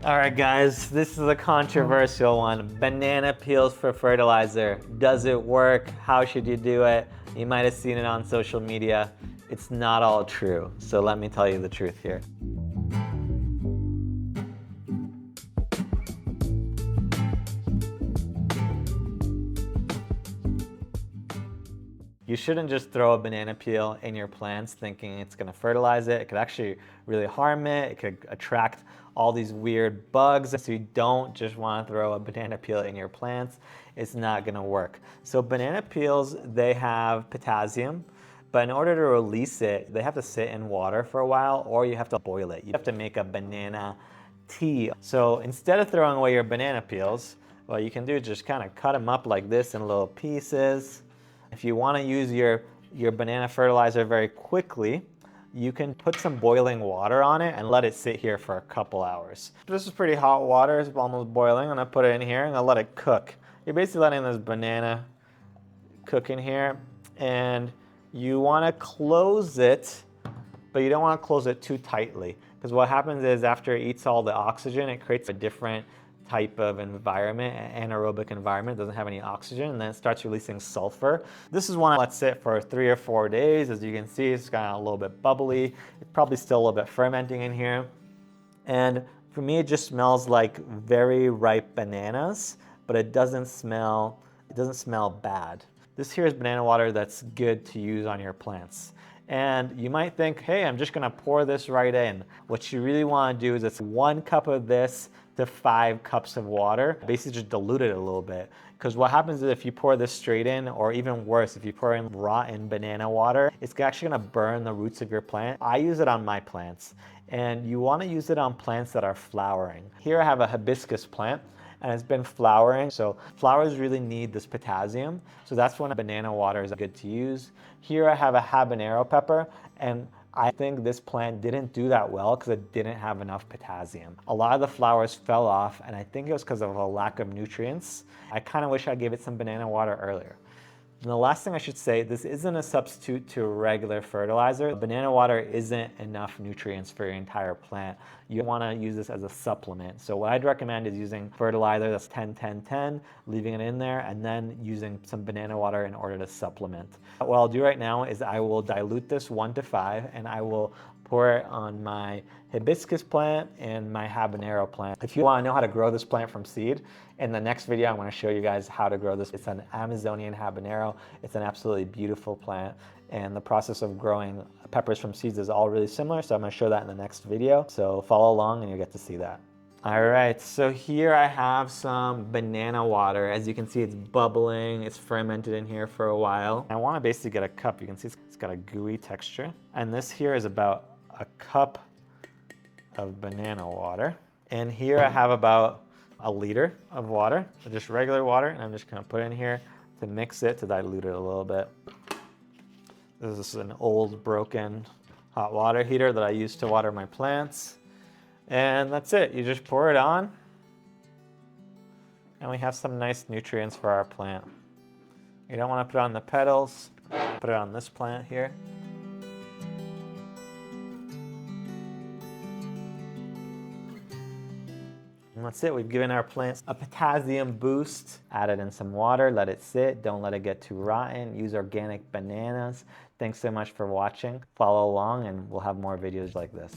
All right, guys, this is a controversial one. Banana peels for fertilizer. Does it work? How should you do it? You might have seen it on social media. It's not all true. So let me tell you the truth here. You shouldn't just throw a banana peel in your plants thinking it's gonna fertilize it. It could actually really harm it. It could attract all these weird bugs. So you don't just wanna throw a banana peel in your plants. It's not gonna work. So banana peels, they have potassium, but in order to release it, they have to sit in water for a while, or you have to boil it. You have to make a banana tea. So instead of throwing away your banana peels, what you can do is just kind of cut them up like this in little pieces. If you want to use your banana fertilizer very quickly, you can put some boiling water on it and let it sit here for a couple hours. This is pretty hot water, it's almost boiling. I'm gonna put it in here and I'll let it cook. You're basically letting this banana cook in here, and you want to close it, but you don't want to close it too tightly, because what happens is after it eats all the oxygen, it creates a different type of environment, anaerobic environment. It doesn't have any oxygen, and then it starts releasing sulfur. This is one I let sit for 3 or 4 days. As you can see, it's kind of a little bit bubbly. It's probably still a little bit fermenting in here. And for me, it just smells like very ripe bananas, but it doesn't smell bad. This here is banana water that's good to use on your plants. And you might think, hey, I'm just gonna pour this right in. What you really wanna do is it's 1 cup of this to 5 cups of water. Basically just dilute it a little bit. Because what happens is if you pour this straight in, or even worse, if you pour in rotten banana water, it's actually gonna burn the roots of your plant. I use it on my plants, and you wanna use it on plants that are flowering. Here I have a hibiscus plant, and it's been flowering. So flowers really need this potassium. So that's when banana water is good to use. Here I have a habanero pepper, and I think this plant didn't do that well because it didn't have enough potassium. A lot of the flowers fell off, and I think it was because of a lack of nutrients. I kind of wish I gave it some banana water earlier. And the last thing I should say, this isn't a substitute to regular fertilizer. Banana water isn't enough nutrients for your entire plant. You want to use this as a supplement. So what I'd recommend is using fertilizer that's 10-10-10, leaving it in there, and then using some banana water in order to supplement. What I'll do right now is I will dilute this 1 to 5, and I will pour it on my hibiscus plant and my habanero plant. If you want to know how to grow this plant from seed, in the next video I'm going to show you guys how to grow this. It's an Amazonian habanero. It's an absolutely beautiful plant, and the process of growing peppers from seeds is all really similar, so I'm going to show that in the next video. So follow along and you'll get to see that. All right, so here I have some banana water. As you can see, it's bubbling. It's fermented in here for a while. I want to basically get a cup. You can see it's got a gooey texture. And this here is about a cup of banana water. And here I have about a liter of water, so just regular water, and I'm just gonna put it in here to mix it, to dilute it a little bit. This is an old broken hot water heater that I use to water my plants. And that's it, you just pour it on, and we have some nice nutrients for our plant. You don't wanna put it on the petals, put it on this plant here. And that's it, we've given our plants a potassium boost. Added in some water, let it sit, don't let it get too rotten. Use organic bananas. Thanks so much for watching. Follow along and we'll have more videos like this.